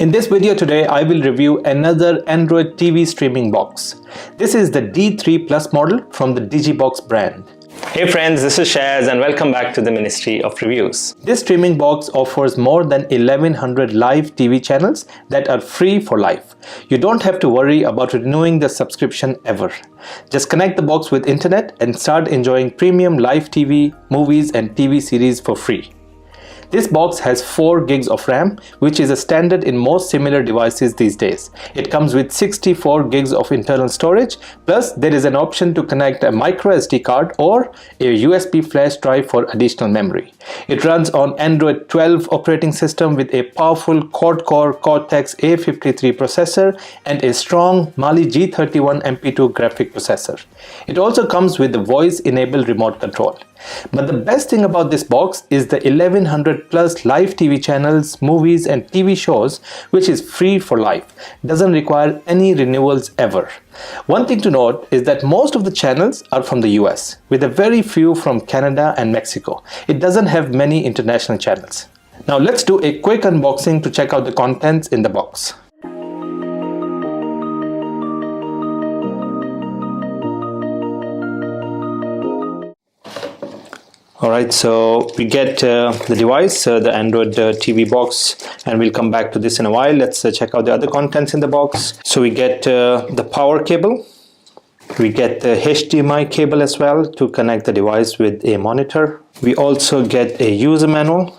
In this video today, I will review another Android TV streaming box. This is the D3 Plus model from the DigiBox brand. Hey friends, this is Shaz and welcome back to the Ministry of Reviews. This streaming box offers more than 1100 live TV channels that are free for life. You don't have to worry about renewing the subscription ever. Just connect the box with internet and start enjoying premium live TV, movies and TV series for free. This box has 4 gigs of RAM, which is a standard in most similar devices these days. It comes with 64 gigs of internal storage, plus there is an option to connect a micro SD card or a USB flash drive for additional memory. It runs on Android 12 operating system with a powerful quad-core Cortex A53 processor and a strong Mali G31 MP2 graphic processor. It also comes with the voice-enabled remote control. But the best thing about this box is the 1100 plus live TV channels, movies and TV shows, which is free for life. Doesn't require any renewals ever. One thing to note is that most of the channels are from the US, with a very few from Canada and Mexico. It doesn't have many international channels. Now let's do a quick unboxing to check out the contents in the box. Alright, so we get the device, the Android TV box, and we'll come back to this in a while. Let's check out the other contents in the box. So we get the power cable. We get the HDMI cable as well to connect the device with a monitor. We also get a user manual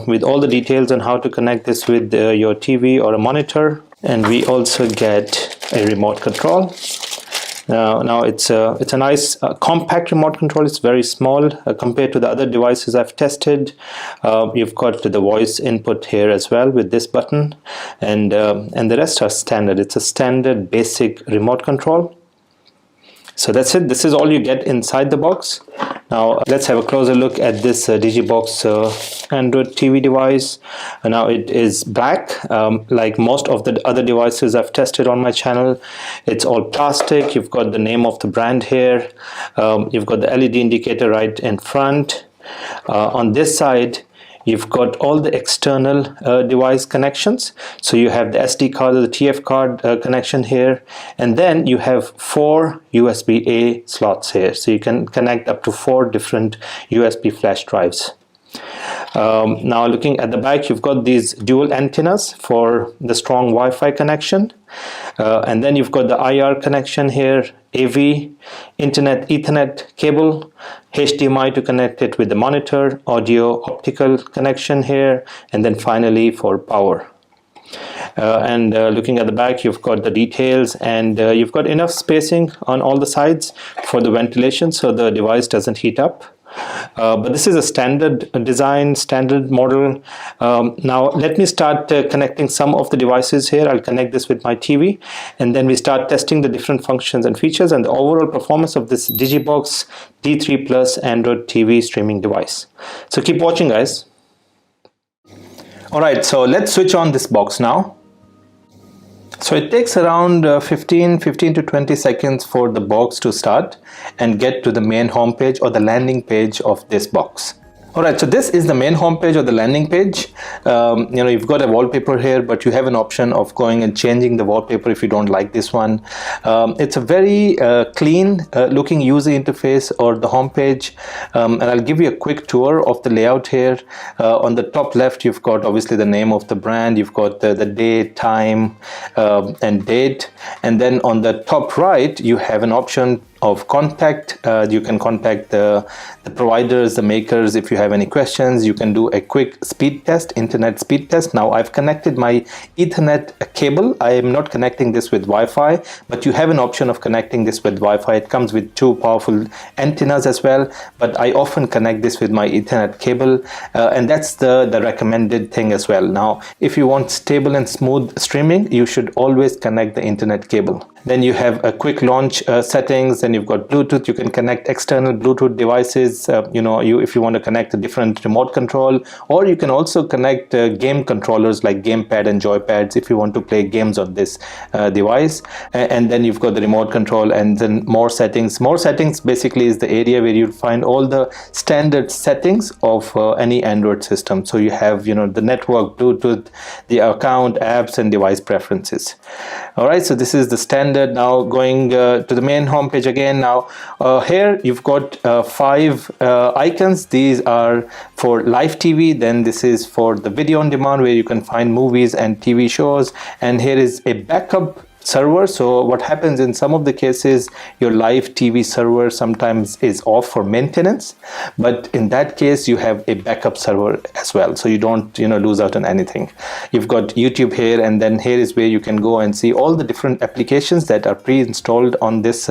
with all the details on how to connect this with your TV or a monitor. And we also get a remote control. Now it's a nice compact remote control. It's very small compared to the other devices I've tested. You've got the voice input here as well with this button, and the rest are standard. It's a standard basic remote control. So that's it. This is all you get inside the box. Now let's have a closer look at this DigiBox Android TV device. Now it is black, like most of the other devices I've tested on my channel. It's all plastic. You've got the name of the brand here. You've got the LED indicator right in front. On this side, you've got all the external device connections. So you have the SD card or the TF card connection here, and then you have 4 USB-A slots here. So you can connect up to 4 different USB flash drives. Now looking at the back, you've got these dual antennas for the strong Wi-Fi connection, and then you've got the IR connection here, AV, Internet Ethernet cable, HDMI to connect it with the monitor, audio optical connection here, and then finally for power. Looking at the back, you've got the details, and you've got enough spacing on all the sides for the ventilation so the device doesn't heat up. But this is a standard design, standard model. Now let me start connecting some of the devices here. I'll connect this with my TV, and then we start testing the different functions and features and the overall performance of this DigiBox D3 Plus Android TV streaming device. So keep watching, guys. Alright, so let's switch on this box now. So it takes around 15 to 20 seconds for the box to start and get to the main home page or the landing page of this box. Alright, so this is the main home page or the landing page. You've got a wallpaper here, but you have an option of going and changing the wallpaper if you don't like this one. It's a very clean looking user interface or the home page, and I'll give you a quick tour of the layout here. On the top left, you've got obviously the name of the brand, you've got the day, time, and date, and then on the top right, you have an option of contact. You can contact the providers, the makers. If you have any questions, you can do a quick speed test, internet speed test. Now I've connected my Ethernet cable. I am not connecting this with Wi-Fi, but you have an option of connecting this with Wi-Fi. It comes with 2 powerful antennas as well, but I often connect this with my Ethernet cable, and that's the recommended thing as well. Now if you want stable and smooth streaming, you should always connect the internet cable. Then you have a quick launch settings, and you've got Bluetooth. You can connect external Bluetooth devices, if you want to connect a different remote control, or you can also connect game controllers like gamepad and joypads if you want to play games on this device. And then you've got the remote control, and then more settings. More settings basically is the area where you'll find all the standard settings of any Android system. So you have the network, Bluetooth, the account, apps, and device preferences. All right, so this is the standard. Now going to the main homepage again. Now here you've got 5 icons. These are for live TV. Then this is for the video on demand, where you can find movies and TV shows. And here is a backup server. So what happens in some of the cases, your live TV server sometimes is off for maintenance, but in that case you have a backup server as well, so you don't lose out on anything. You've got YouTube here, and then here is where you can go and see all the different applications that are pre-installed on this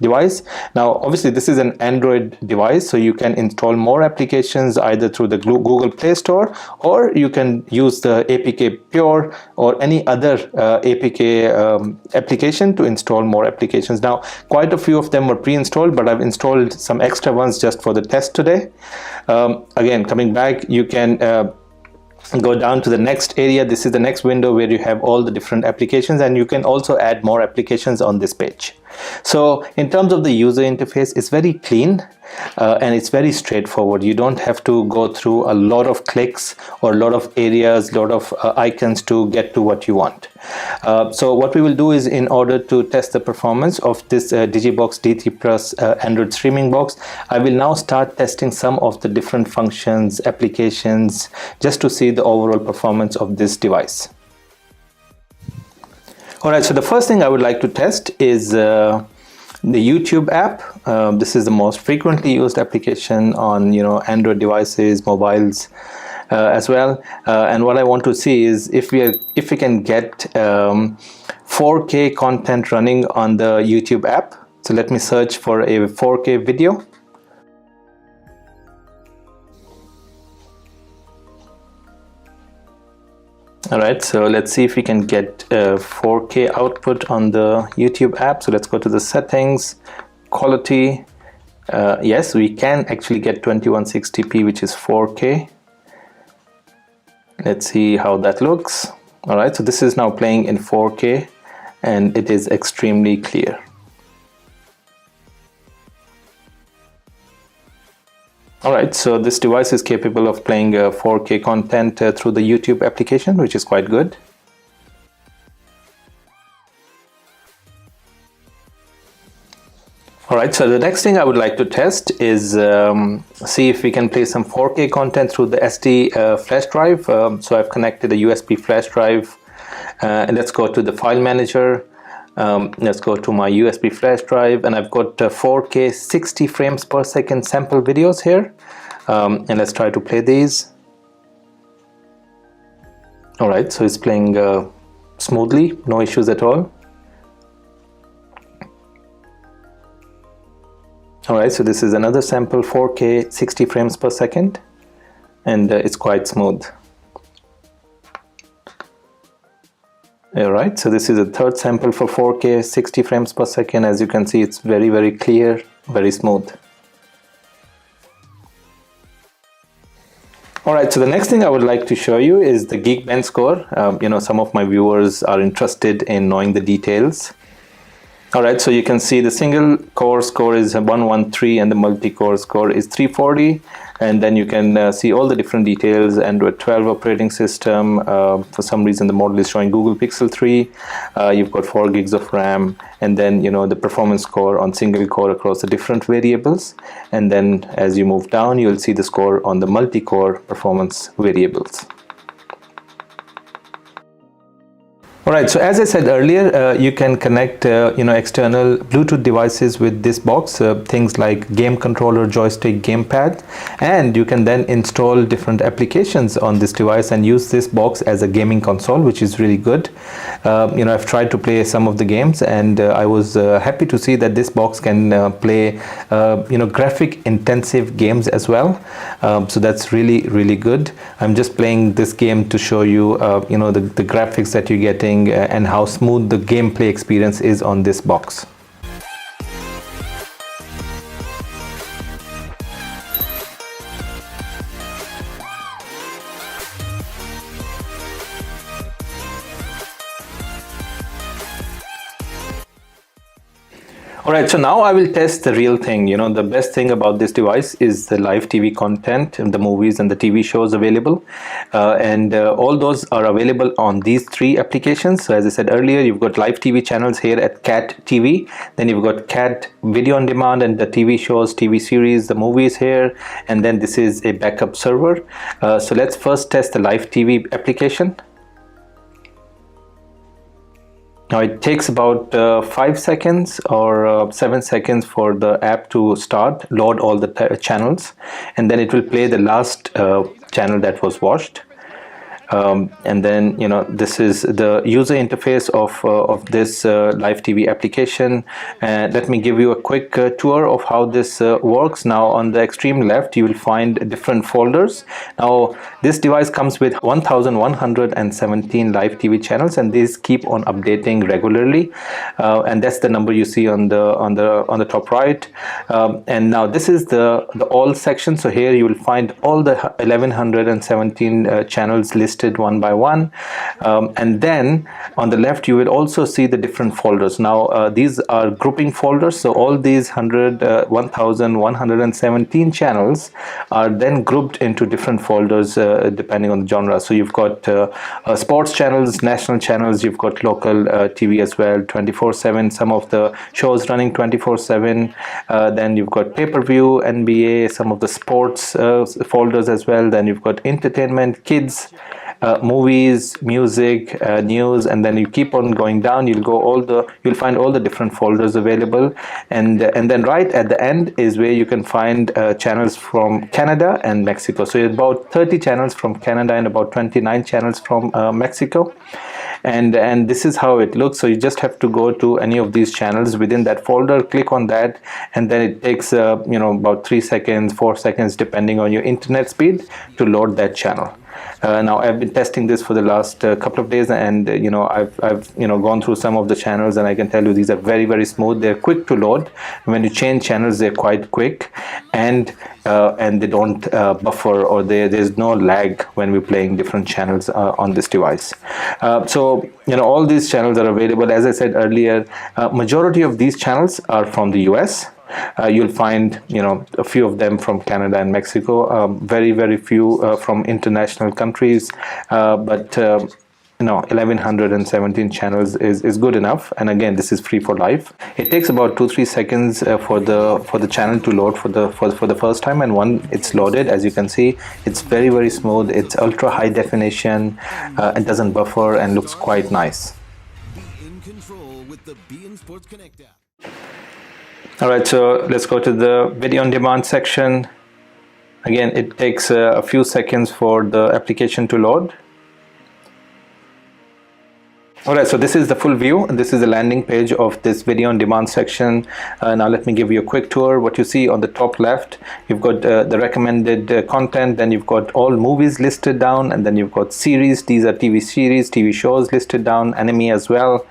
device. Now obviously this is an Android device, so you can install more applications either through the Google Play Store, or you can use the APK Pure or any other APK application to install more applications. Now quite a few of them were pre-installed, but I've installed some extra ones just for the test today. Again, coming back, you can go down to the next area. This is the next window where you have all the different applications, and you can also add more applications on this page. So in terms of the user interface, it's very clean and it's very straightforward. You don't have to go through a lot of clicks or a lot of areas, a lot of icons to get to what you want. So what we will do is, in order to test the performance of this DigiBox D3 Plus Android streaming box, I will now start testing some of the different functions, applications, just to see the overall performance of this device. Alright, so the first thing I would like to test is the YouTube app. This is the most frequently used application on Android devices, mobiles as well. And what I want to see is if we can get 4K content running on the YouTube app. So let me search for a 4K video. Alright, so let's see if we can get 4K output on the YouTube app. So let's go to the settings, quality. Yes, we can actually get 2160p, which is 4K. Let's see how that looks. Alright, so this is now playing in 4K and it is extremely clear. Alright, so this device is capable of playing 4K content through the YouTube application, which is quite good. Alright, so the next thing I would like to test is see if we can play some 4K content through the SD flash drive. So I've connected a USB flash drive, and let's go to the file manager. Let's go to my USB flash drive, and I've got 4K 60 frames per second sample videos here, and let's try to play these. Alright, so it's playing smoothly, no issues at all. Alright, so this is another sample, 4K 60 frames per second, and it's quite smooth. Alright, so this is a third sample for 4K 60 frames per second. As you can see, it's very, very clear, very smooth. Alright, so the next thing I would like to show you is the Geekbench score. Some of my viewers are interested in knowing the details. Alright, so you can see the single core score is 113 and the multi-core score is 340, and then you can see all the different details. Android 12 operating system, for some reason the model is showing Google Pixel 3, you've got 4 gigs of RAM, and then the performance score on single core across the different variables, and then as you move down you'll see the score on the multi-core performance variables. Alright, so as I said earlier, you can connect external Bluetooth devices with this box, things like game controller, joystick, gamepad, and you can then install different applications on this device and use this box as a gaming console, which is really good. I've tried to play some of the games, and I was happy to see that this box can play graphic intensive games as well. So that's really, really good. I'm just playing this game to show you the graphics that you're getting, everything and how smooth the gameplay experience is on this box. Alright, so now I will test the real thing. You know, the best thing about this device is the live TV content and the movies and the TV shows available. All those are available on these three applications. So as I said earlier, you've got live TV channels here at Cat TV. Then you've got Cat Video on Demand and the TV shows, TV series, the movies here. And then this is a backup server. So let's first test the live TV application. Now it takes about 5 seconds or 7 seconds for the app to start, load all the channels, and then it will play the last channel that was watched. And then, you know, this is the user interface of this live TV application. Let me give you a quick tour of how this works. Now on the extreme left you will find different folders. Now this device comes with 1117 live TV channels, and these keep on updating regularly, and that's the number you see on the top right. And now this is the all section. So here you will find all the 1117 channels listed one by one, and then on the left you will also see the different folders. Now these are grouping folders, so all these 1117 channels are then grouped into different folders depending on the genre. So you've got sports channels, national channels, you've got local TV as well, 24/7, some of the shows running 24/7, then you've got pay-per-view, NBA, some of the sports folders as well, then you've got entertainment, kids, movies, music, news, and then you keep on going down. You'll find all the different folders available, and then right at the end is where you can find channels from Canada and Mexico. So about 30 channels from Canada and about 29 channels from Mexico. And this is how it looks. So you just have to go to any of these channels within that folder, click on that, and then it takes about 3 seconds, 4 seconds depending on your internet speed to load that channel. Now I've been testing this for the last couple of days, and I've gone through some of the channels, and I can tell you these are very, very smooth. They're quick to load. When you change channels, they're quite quick, and they don't buffer, or there's no lag when we're playing different channels on this device. So all these channels are available. As I said earlier, majority of these channels are from the US. You'll find a few of them from Canada and Mexico, very, very few from international countries, but 1117 channels is good enough. And again, this is free for life. It takes about 2-3 seconds for the channel to load for the first time, and when it's loaded, as you can see, it's very, very smooth. It's ultra high definition, it doesn't buffer, and looks quite nice. Be in control with the beIN Sports Connect app. Alright, so let's go to the video on demand section. Again, it takes a few seconds for the application to load. Alright, so this is the full view, and this is the landing page of this video on demand section. Now let me give you a quick tour. What you see on the top left, you've got the recommended content, then you've got all movies listed down, and then you've got series. These are TV series, TV shows listed down, anime as well.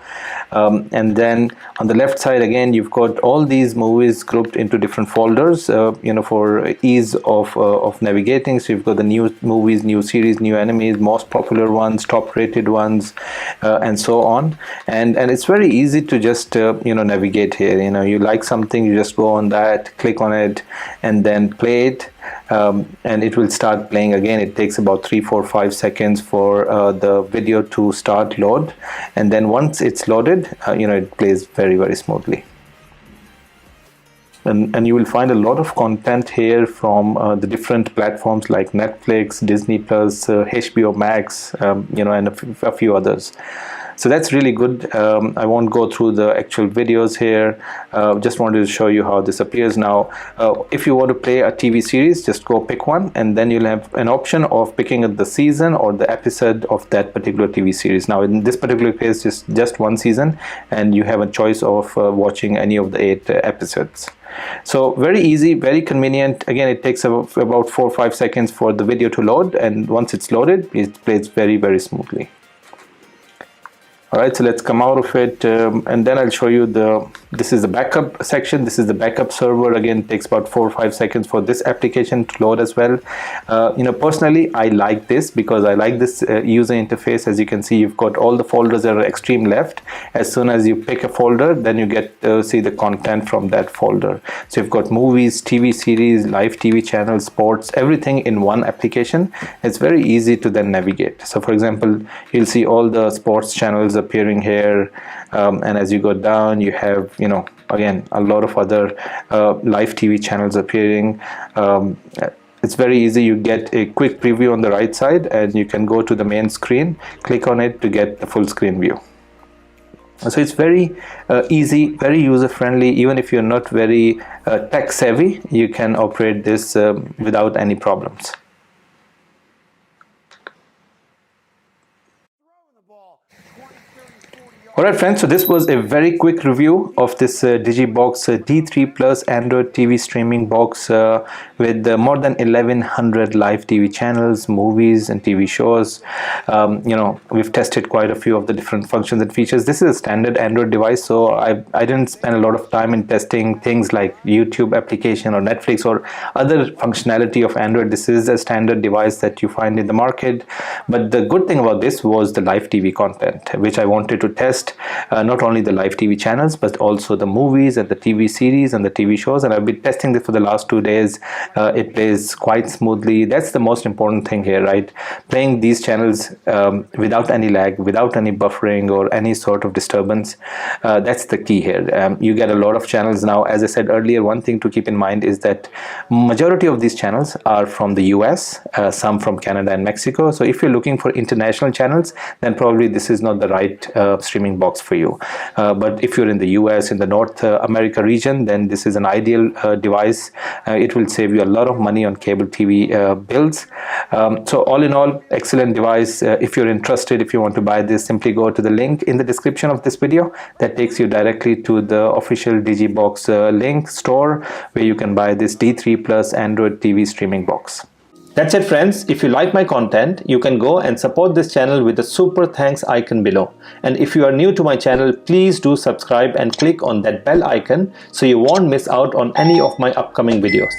And then on the left side again, you've got all these movies grouped into different folders, for ease of navigating. So you've got the new movies, new series, new animes, most popular ones, top rated ones, and so on. And it's very easy to just navigate here. You like something, you just go on that, click on it, and then play it. And it will start playing again. It takes about 3, 4, 5 seconds for the video to start load, and then once it's loaded, it plays very, very smoothly. And you will find a lot of content here from the different platforms like Netflix, Disney Plus, HBO Max, and a few others. So that's really good. I won't go through the actual videos here. Just wanted to show you how this appears now. If you want to play a TV series, just go pick one, and then you'll have an option of picking the season or the episode of that particular TV series. Now in this particular case, just one season, and you have a choice of watching any of the 8 episodes. So very easy, very convenient. Again, it takes about 4 or 5 seconds for the video to load, and once it's loaded, it plays very, very smoothly. All right, so let's come out of it, and then I'll show you this is the backup section. This is the backup server. Again, it takes about 4 or 5 seconds for this application to load as well. Personally, I like this because I like this user interface. As you can see, you've got all the folders that are extreme left. As soon as you pick a folder, then you get to see the content from that folder. So you've got movies, TV series, live TV channels, sports, everything in one application. It's very easy to then navigate. So for example, you'll see all the sports channels appearing here, and as you go down, you have again a lot of other live TV channels appearing. It's very easy. You get a quick preview on the right side, and you can go to the main screen, click on it to get the full screen view. So it's very easy, very user friendly. Even if you're not very tech savvy, you can operate this without any problems. Alright friends, so this was a very quick review of this DigiBox D3 Plus Android TV streaming box with more than 1100 live TV channels, movies and TV shows. We've tested quite a few of the different functions and features. This is a standard Android device, so I didn't spend a lot of time in testing things like YouTube application or Netflix or other functionality of Android. This is a standard device that you find in the market. But the good thing about this was the live TV content, which I wanted to test. Not only the live TV channels, but also the movies and the TV series and the TV shows. And I've been testing this for the last 2 days. It plays quite smoothly. That's the most important thing here, right? Playing these channels without any lag, without any buffering or any sort of disturbance. That's the key here. You get a lot of channels now. As I said earlier, one thing to keep in mind is that majority of these channels are from the US, some from Canada and Mexico. So if you're looking for international channels, then probably this is not the right streaming box for you. But if you're in the US, in the North America region, then this is an ideal device. It will save you a lot of money on cable TV bills. So all in all, excellent device. If you're interested, if you want to buy this, simply go to the link in the description of this video that takes you directly to the official DigiBox link store, where you can buy this D3 Plus Android TV streaming box. That's it friends. If you like my content, you can go and support this channel with the super thanks icon below. And if you are new to my channel, please do subscribe and click on that bell icon so you won't miss out on any of my upcoming videos.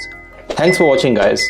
Thanks for watching guys.